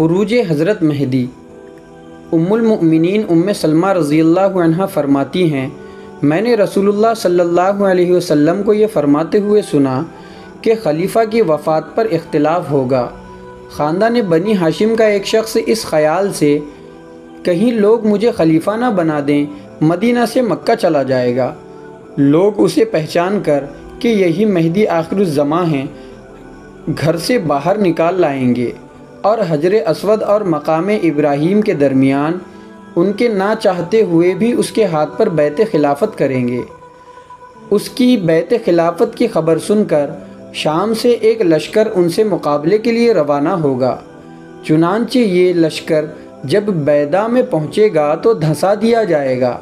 خروج حضرت مہدی۔ ام المؤمنین ام سلمہ رضی اللہ عنہا فرماتی ہیں، میں نے رسول اللہ صلی اللہ علیہ وسلم کو یہ فرماتے ہوئے سنا کہ خلیفہ کی وفات پر اختلاف ہوگا۔ خاندان بنی ہاشم کا ایک شخص اس خیال سے کہیں لوگ مجھے خلیفہ نہ بنا دیں مدینہ سے مکہ چلا جائے گا۔ لوگ اسے پہچان کر کہ یہی مہدی آخر الزماں ہیں گھر سے باہر نکال لائیں گے اور حجر اسود اور مقام ابراہیم کے درمیان ان کے نہ چاہتے ہوئے بھی اس کے ہاتھ پر بیعت خلافت کریں گے۔ اس کی بیعت خلافت کی خبر سن کر شام سے ایک لشکر ان سے مقابلے کے لیے روانہ ہوگا۔ چنانچہ یہ لشکر جب بیدہ میں پہنچے گا تو دھنسا دیا جائے گا۔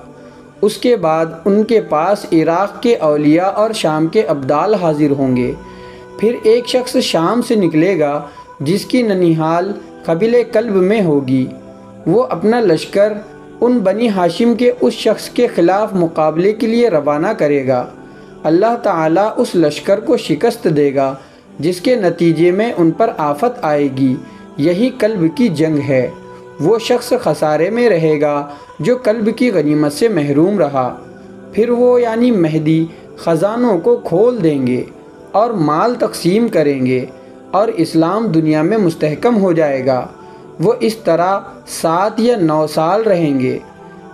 اس کے بعد ان کے پاس عراق کے اولیاء اور شام کے ابدال حاضر ہوں گے۔ پھر ایک شخص شام سے نکلے گا جس کی ننیحال قبیلہ کلب میں ہوگی۔ وہ اپنا لشکر ان بنی ہاشم کے اس شخص کے خلاف مقابلے کے لیے روانہ کرے گا۔ اللہ تعالیٰ اس لشکر کو شکست دے گا جس کے نتیجے میں ان پر آفت آئے گی۔ یہی کلب کی جنگ ہے۔ وہ شخص خسارے میں رہے گا جو کلب کی غنیمت سے محروم رہا۔ پھر وہ یعنی مہدی خزانوں کو کھول دیں گے اور مال تقسیم کریں گے اور اسلام دنیا میں مستحکم ہو جائے گا۔ وہ اس طرح 7 یا 9 سال رہیں گے۔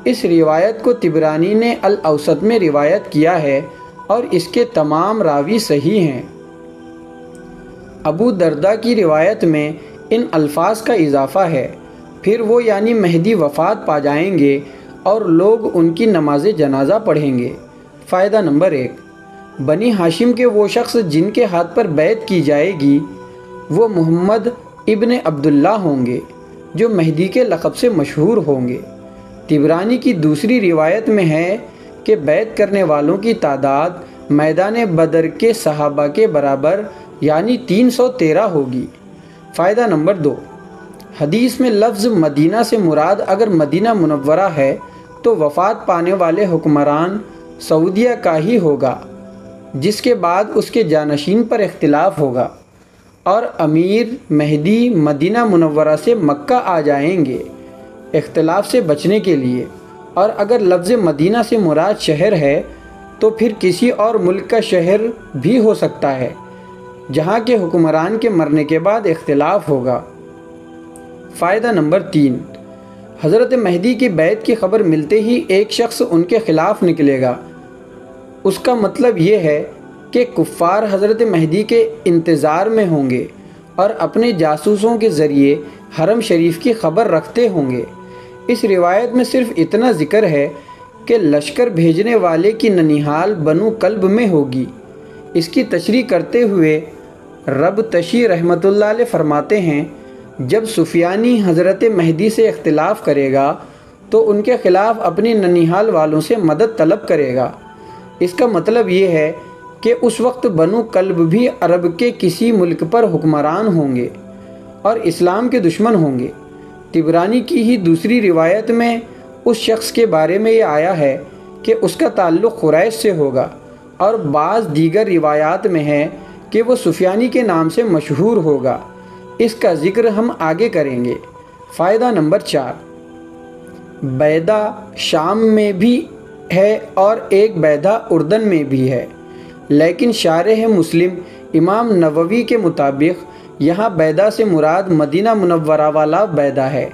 اس روایت کو طبرانی نے الاوسط میں روایت کیا ہے اور اس کے تمام راوی صحیح ہیں۔ ابو درداء کی روایت میں ان الفاظ کا اضافہ ہے، پھر وہ یعنی مہدی وفات پا جائیں گے اور لوگ ان کی نماز جنازہ پڑھیں گے۔ فائدہ نمبر 1، بنی ہاشم کے وہ شخص جن کے ہاتھ پر بیعت کی جائے گی وہ محمد ابن عبداللہ ہوں گے جو مہدی کے لقب سے مشہور ہوں گے۔ طبرانی کی دوسری روایت میں ہے کہ بیعت کرنے والوں کی تعداد میدان بدر کے صحابہ کے برابر یعنی 313 ہوگی۔ فائدہ نمبر 2، حدیث میں لفظ مدینہ سے مراد اگر مدینہ منورہ ہے تو وفات پانے والے حکمران سعودیہ کا ہی ہوگا، جس کے بعد اس کے جانشین پر اختلاف ہوگا، اور امیر مہدی مدینہ منورہ سے مکہ آ جائیں گے اختلاف سے بچنے کے لیے۔ اور اگر لفظ مدینہ سے مراد شہر ہے تو پھر کسی اور ملک کا شہر بھی ہو سکتا ہے جہاں کے حکمران کے مرنے کے بعد اختلاف ہوگا۔ فائدہ نمبر 3، حضرت مہدی کی بیعت کی خبر ملتے ہی ایک شخص ان کے خلاف نکلے گا۔ اس کا مطلب یہ ہے کہ کفار حضرت مہدی کے انتظار میں ہوں گے اور اپنے جاسوسوں کے ذریعے حرم شریف کی خبر رکھتے ہوں گے۔ اس روایت میں صرف اتنا ذکر ہے کہ لشکر بھیجنے والے کی ننیحال بنو کلب میں ہوگی۔ اس کی تشریح کرتے ہوئے رب تشی رحمۃ اللہ علیہ فرماتے ہیں، جب سفیانی حضرت مہدی سے اختلاف کرے گا تو ان کے خلاف اپنی ننیحال والوں سے مدد طلب کرے گا۔ اس کا مطلب یہ ہے کہ اس وقت بنو کلب بھی عرب کے کسی ملک پر حکمران ہوں گے اور اسلام کے دشمن ہوں گے۔ طبرانی کی ہی دوسری روایت میں اس شخص کے بارے میں یہ آیا ہے کہ اس کا تعلق قریش سے ہوگا، اور بعض دیگر روایات میں ہے کہ وہ سفیانی کے نام سے مشہور ہوگا۔ اس کا ذکر ہم آگے کریں گے۔ فائدہ نمبر 4، بیدہ شام میں بھی ہے اور ایک بیدہ اردن میں بھی ہے، لیکن شارح مسلم امام نووی کے مطابق یہاں بیدہ سے مراد مدینہ منورہ والا بیدہ ہے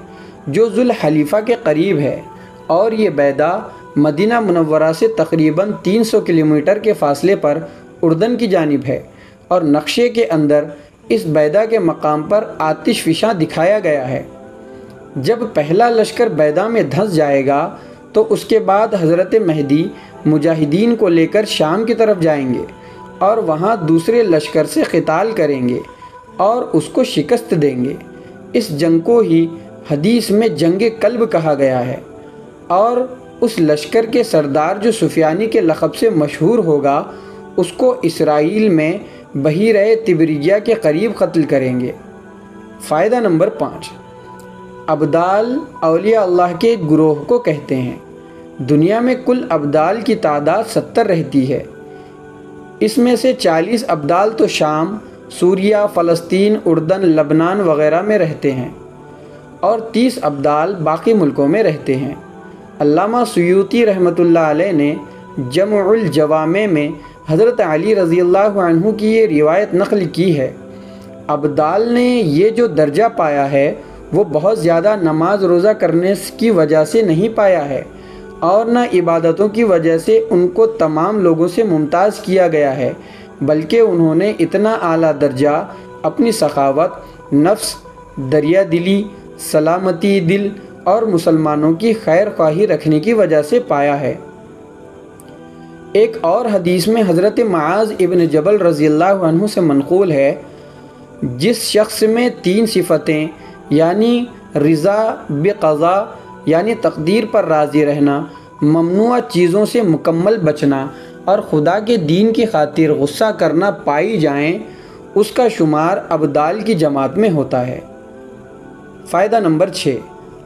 جو ذوالحلیفہ کے قریب ہے، اور یہ بیدہ مدینہ منورہ سے تقریباً 300 کلومیٹر کے فاصلے پر اردن کی جانب ہے، اور نقشے کے اندر اس بیدہ کے مقام پر آتش فشاں دکھایا گیا ہے۔ جب پہلا لشکر بیدہ میں دھنس جائے گا تو اس کے بعد حضرت مہدی مجاہدین کو لے کر شام کی طرف جائیں گے اور وہاں دوسرے لشکر سے قتال کریں گے اور اس کو شکست دیں گے۔ اس جنگ کو ہی حدیث میں جنگ کلب کہا گیا ہے، اور اس لشکر کے سردار جو سفیانی کے لقب سے مشہور ہوگا اس کو اسرائیل میں بحیرہ طبریہ کے قریب قتل کریں گے۔ فائدہ نمبر 5، ابدال اولیاء اللہ کے ایک گروہ کو کہتے ہیں۔ دنیا میں کل ابدال کی تعداد 70 رہتی ہے۔ اس میں سے 40 ابدال تو شام، سوریہ، فلسطین، اردن، لبنان وغیرہ میں رہتے ہیں۔ اور 30 ابدال باقی ملکوں میں رہتے ہیں۔ علامہ سیوطی رحمۃ اللہ علیہ نے جمع الجوامع میں حضرت علی رضی اللہ عنہ کی یہ روایت نقل کی ہے۔ ابدال نے یہ جو درجہ پایا ہے وہ بہت زیادہ نماز روزہ کرنے کی وجہ سے نہیں پایا ہے، اور نہ عبادتوں کی وجہ سے ان کو تمام لوگوں سے ممتاز کیا گیا ہے، بلکہ انہوں نے اتنا اعلیٰ درجہ اپنی سخاوت، نفس، دریا دلی، سلامتی دل اور مسلمانوں کی خیر خواہی رکھنے کی وجہ سے پایا ہے۔ ایک اور حدیث میں حضرت معاذ ابن جبل رضی اللہ عنہ سے منقول ہے، جس شخص میں 3 صفتیں یعنی رضا بقضاء یعنی تقدیر پر راضی رہنا، ممنوع چیزوں سے مکمل بچنا اور خدا کے دین کی خاطر غصہ کرنا پائی جائیں، اس کا شمار ابدال کی جماعت میں ہوتا ہے۔ فائدہ نمبر 6،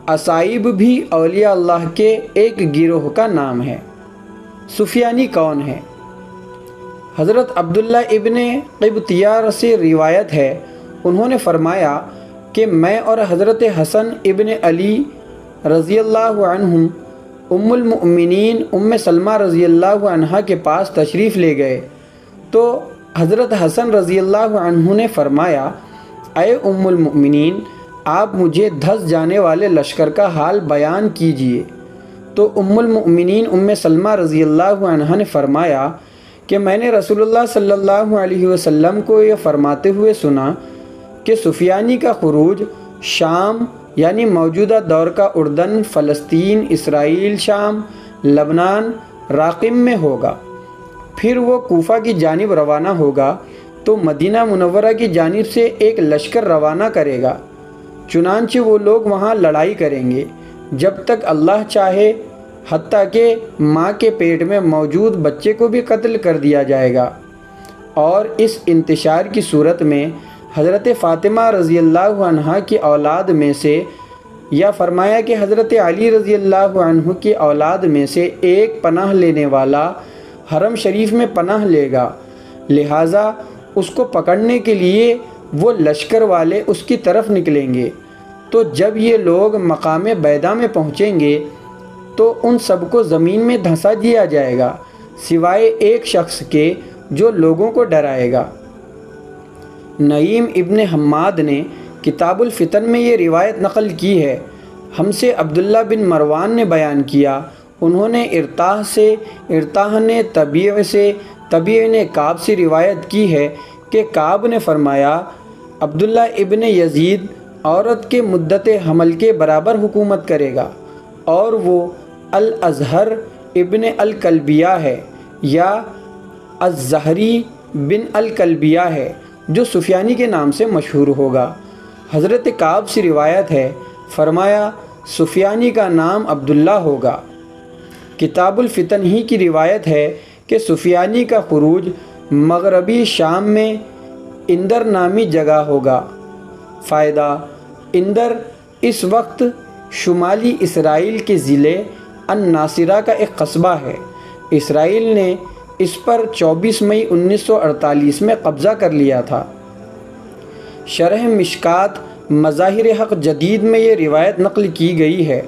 اصائب بھی اولیاء اللہ کے ایک گروہ کا نام ہے۔ سفیانی کون ہے؟ حضرت عبداللہ ابن قبطیہ سے روایت ہے، انہوں نے فرمایا کہ میں اور حضرت حسن ابن علی رضی اللہ عنہم ام المؤمنین ام سلمہ رضی اللہ عنہا کے پاس تشریف لے گئے تو حضرت حسن رضی اللہ عنہ نے فرمایا، اے ام المؤمنین، آپ مجھے دھس جانے والے لشکر کا حال بیان کیجئے۔ تو ام المؤمنین ام سلمہ رضی اللہ عنہا نے فرمایا کہ میں نے رسول اللہ صلی اللہ علیہ وسلم کو یہ فرماتے ہوئے سنا کہ سفیانی کا خروج شام یعنی موجودہ دور کا اردن، فلسطین، اسرائیل، شام، لبنان، راقم میں ہوگا، پھر وہ کوفہ کی جانب روانہ ہوگا تو مدینہ منورہ کی جانب سے ایک لشکر روانہ کرے گا، چنانچہ وہ لوگ وہاں لڑائی کریں گے جب تک اللہ چاہے، حتیٰ کہ ماں کے پیٹ میں موجود بچے کو بھی قتل کر دیا جائے گا۔ اور اس انتشار کی صورت میں حضرت فاطمہ رضی اللہ عنہ کی اولاد میں سے، یا فرمایا کہ حضرت علی رضی اللہ عنہ کی اولاد میں سے ایک پناہ لینے والا حرم شریف میں پناہ لے گا، لہٰذا اس کو پکڑنے کے لیے وہ لشکر والے اس کی طرف نکلیں گے۔ تو جب یہ لوگ مقام بیدا میں پہنچیں گے تو ان سب کو زمین میں دھنسا دیا جائے گا، سوائے ایک شخص کے جو لوگوں کو ڈرائے گا۔ نعیم ابن حماد نے کتاب الفتن میں یہ روایت نقل کی ہے، ہم سے عبداللہ بن مروان نے بیان کیا، انہوں نے ارطاح نے طبیع نے کعب سے روایت کی ہے کہ کعب نے فرمایا، عبداللہ ابن یزید عورت کے مدت حمل کے برابر حکومت کرے گا، اور وہ الازہر ابن الکلبیہ ہے یا الزہری بن الکلبیہ ہے جو سفیانی کے نام سے مشہور ہوگا۔ حضرت کعب سے روایت ہے، فرمایا سفیانی کا نام عبداللہ ہوگا۔ کتاب الفتن ہی کی روایت ہے کہ سفیانی کا خروج مغربی شام میں اندر نامی جگہ ہوگا۔ فائدہ، اندر اس وقت شمالی اسرائیل کے ضلع الناصرہ کا ایک قصبہ ہے۔ اسرائیل نے اس پر 24 مئی 1948 میں قبضہ کر لیا تھا۔ شرح مشکات مظاہر حق جدید میں یہ روایت نقل کی گئی ہے۔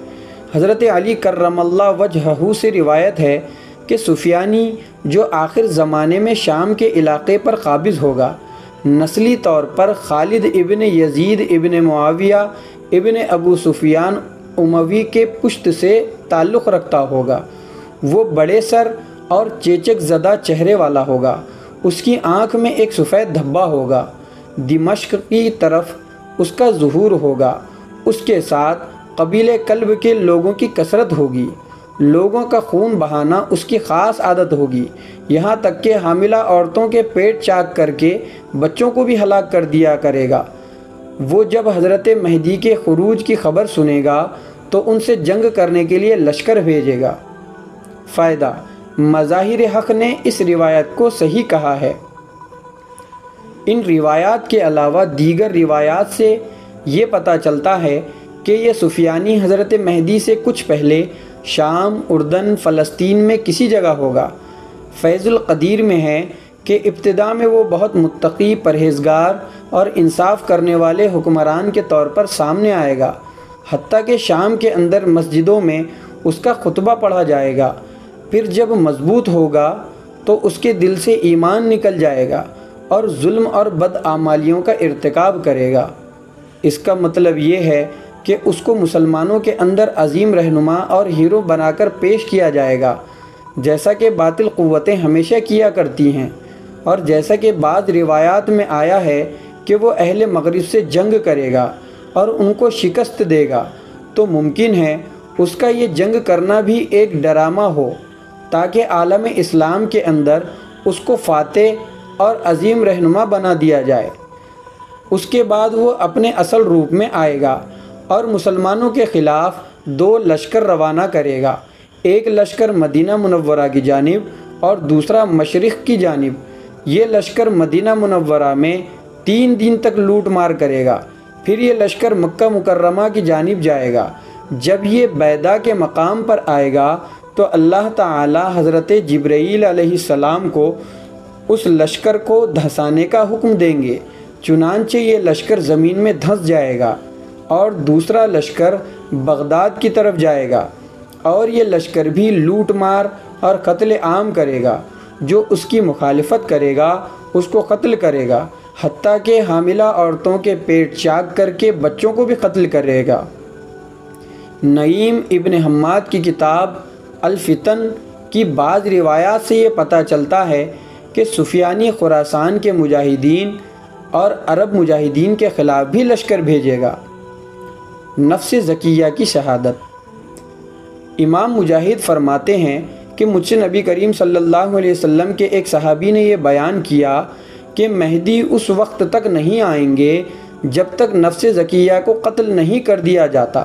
حضرت علی کرم اللہ وجہہ سے روایت ہے کہ سفیانی جو آخر زمانے میں شام کے علاقے پر قابض ہوگا، نسلی طور پر خالد ابن یزید ابن معاویہ ابن ابو سفیان اموی کے پشت سے تعلق رکھتا ہوگا۔ وہ بڑے سر اور چیچک زدہ چہرے والا ہوگا، اس کی آنکھ میں ایک سفید دھبا ہوگا، دمشق کی طرف اس کا ظہور ہوگا، اس کے ساتھ قبیلہ کلب کے لوگوں کی کثرت ہوگی، لوگوں کا خون بہانا اس کی خاص عادت ہوگی، یہاں تک کہ حاملہ عورتوں کے پیٹ چاک کر کے بچوں کو بھی ہلاک کر دیا کرے گا۔ وہ جب حضرت مہدی کے خروج کی خبر سنے گا تو ان سے جنگ کرنے کے لیے لشکر بھیجے گا۔ فائدہ، مظاہر حق نے اس روایت کو صحیح کہا ہے۔ ان روایات کے علاوہ دیگر روایات سے یہ پتہ چلتا ہے کہ یہ سفیانی حضرت مہدی سے کچھ پہلے شام، اردن، فلسطین میں کسی جگہ ہوگا۔ فیض القدیر میں ہے کہ ابتدا میں وہ بہت متقی، پرہیزگار اور انصاف کرنے والے حکمران کے طور پر سامنے آئے گا۔ حتیٰ کہ شام کے اندر مسجدوں میں اس کا خطبہ پڑھا جائے گا۔ پھر جب مضبوط ہوگا تو اس کے دل سے ایمان نکل جائے گا اور ظلم اور بدعمالیوں کا ارتکاب کرے گا۔ اس کا مطلب یہ ہے کہ اس کو مسلمانوں کے اندر عظیم رہنما اور ہیرو بنا کر پیش کیا جائے گا، جیسا کہ باطل قوتیں ہمیشہ کیا کرتی ہیں، اور جیسا کہ بعض روایات میں آیا ہے کہ وہ اہل مغرب سے جنگ کرے گا اور ان کو شکست دے گا، تو ممکن ہے اس کا یہ جنگ کرنا بھی ایک ڈرامہ ہو تاکہ عالم اسلام کے اندر اس کو فاتح اور عظیم رہنما بنا دیا جائے۔ اس کے بعد وہ اپنے اصل روپ میں آئے گا اور مسلمانوں کے خلاف 2 لشکر روانہ کرے گا، ایک لشکر مدینہ منورہ کی جانب اور دوسرا مشرق کی جانب۔ یہ لشکر مدینہ منورہ میں 3 دن تک لوٹ مار کرے گا، پھر یہ لشکر مکہ مکرمہ کی جانب جائے گا۔ جب یہ بیدا کے مقام پر آئے گا تو اللہ تعالی حضرت جبرائیل علیہ السلام کو اس لشکر کو دھنسانے کا حکم دیں گے، چنانچہ یہ لشکر زمین میں دھنس جائے گا، اور دوسرا لشکر بغداد کی طرف جائے گا، اور یہ لشکر بھی لوٹ مار اور قتل عام کرے گا۔ جو اس کی مخالفت کرے گا اس کو قتل کرے گا، حتیٰ کہ حاملہ عورتوں کے پیٹ چاک کر کے بچوں کو بھی قتل کرے گا۔ نعیم ابن حماد کی کتاب الفتن کی بعض روایات سے یہ پتہ چلتا ہے کہ سفیانی خراسان کے مجاہدین اور عرب مجاہدین کے خلاف بھی لشکر بھیجے گا۔ نفس زکیہ کی شہادت۔ امام مجاہد فرماتے ہیں کہ مجھ سے نبی کریم صلی اللہ علیہ وسلم کے ایک صحابی نے یہ بیان کیا کہ مہدی اس وقت تک نہیں آئیں گے جب تک نفس زکیہ کو قتل نہیں کر دیا جاتا،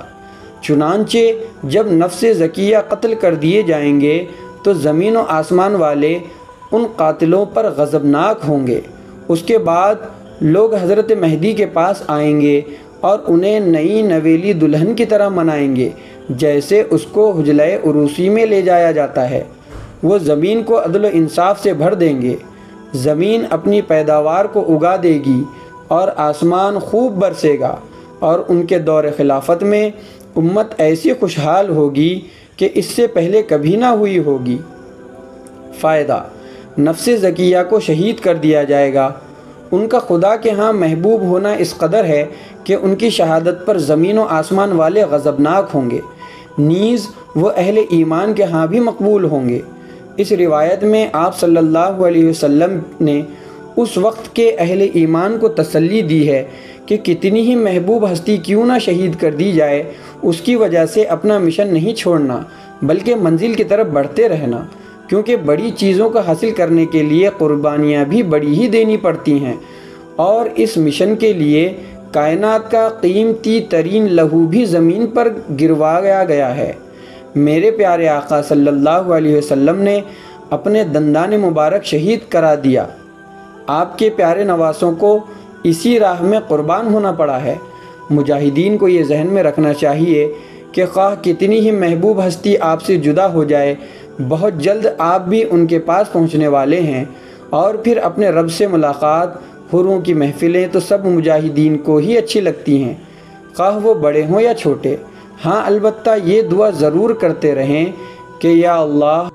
چنانچہ جب نفس زکیہ قتل کر دیے جائیں گے تو زمین و آسمان والے ان قاتلوں پر غضبناک ہوں گے۔ اس کے بعد لوگ حضرت مہدی کے پاس آئیں گے اور انہیں نئی نویلی دلہن کی طرح منائیں گے، جیسے اس کو حجلہ عروسی میں لے جایا جاتا ہے۔ وہ زمین کو عدل و انصاف سے بھر دیں گے، زمین اپنی پیداوار کو اگا دے گی اور آسمان خوب برسے گا، اور ان کے دور خلافت میں امت ایسی خوشحال ہوگی کہ اس سے پہلے کبھی نہ ہوئی ہوگی۔ فائدہ: نفس زکیہ کو شہید کر دیا جائے گا۔ ان کا خدا کے ہاں محبوب ہونا اس قدر ہے کہ ان کی شہادت پر زمین و آسمان والے غضبناک ہوں گے، نیز وہ اہل ایمان کے ہاں بھی مقبول ہوں گے۔ اس روایت میں آپ صلی اللہ علیہ وسلم نے اس وقت کے اہل ایمان کو تسلی دی ہے کہ کتنی ہی محبوب ہستی کیوں نہ شہید کر دی جائے، اس کی وجہ سے اپنا مشن نہیں چھوڑنا بلکہ منزل کی طرف بڑھتے رہنا، کیونکہ بڑی چیزوں کو حاصل کرنے کے لیے قربانیاں بھی بڑی ہی دینی پڑتی ہیں، اور اس مشن کے لیے کائنات کا قیمتی ترین لہو بھی زمین پر گروایا گیا ہے۔ میرے پیارے آقا صلی اللہ علیہ وسلم نے اپنے دندان مبارک شہید کرا دیا۔ آپ کے پیارے نواسوں کو اسی راہ میں قربان ہونا پڑا ہے۔ مجاہدین کو یہ ذہن میں رکھنا چاہیے کہ خواہ کتنی ہی محبوب ہستی آپ سے جدا ہو جائے، بہت جلد آپ بھی ان کے پاس پہنچنے والے ہیں، اور پھر اپنے رب سے ملاقات، حوروں کی محفلیں تو سب مجاہدین کو ہی اچھی لگتی ہیں، خواہ وہ بڑے ہوں یا چھوٹے۔ ہاں البتہ یہ دعا ضرور کرتے رہیں کہ یا اللہ